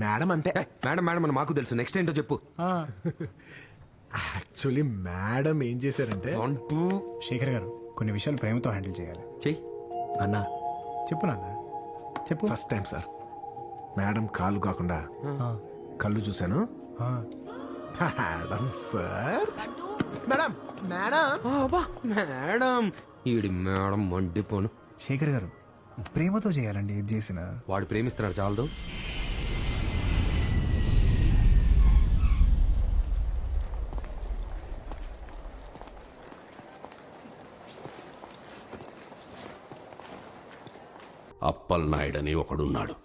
Madam అంతే. Madam madam అని మాకు తెలుసు. నెక్స్ట్ ఏంటో చెప్పు. యాక్చువల్లీ మేడం ఏం చేశారంటే, 1 2 శేఖర్ గారు కొన్ని విషయాలు ప్రేమతో హ్యాండిల్ చేయాలి. చెయ్యి. నాన్న చెప్పు నాన్న చెప్పు. ఫస్ట్ టైం సార్ మేడం కాళ్ళు కాకుండా కళ్ళు చూశాను. Madam sir, madam madam. అబ్బా మేడం, ఈడి మేడం మండిపోను. శేఖర్ గారు ప్రేమతో చేయాలండి ఇది చేసిన. వాడు ప్రేమిస్తున్నాడు చాలదు. అప్పల్ నాయుడని ఒకడున్నాడు.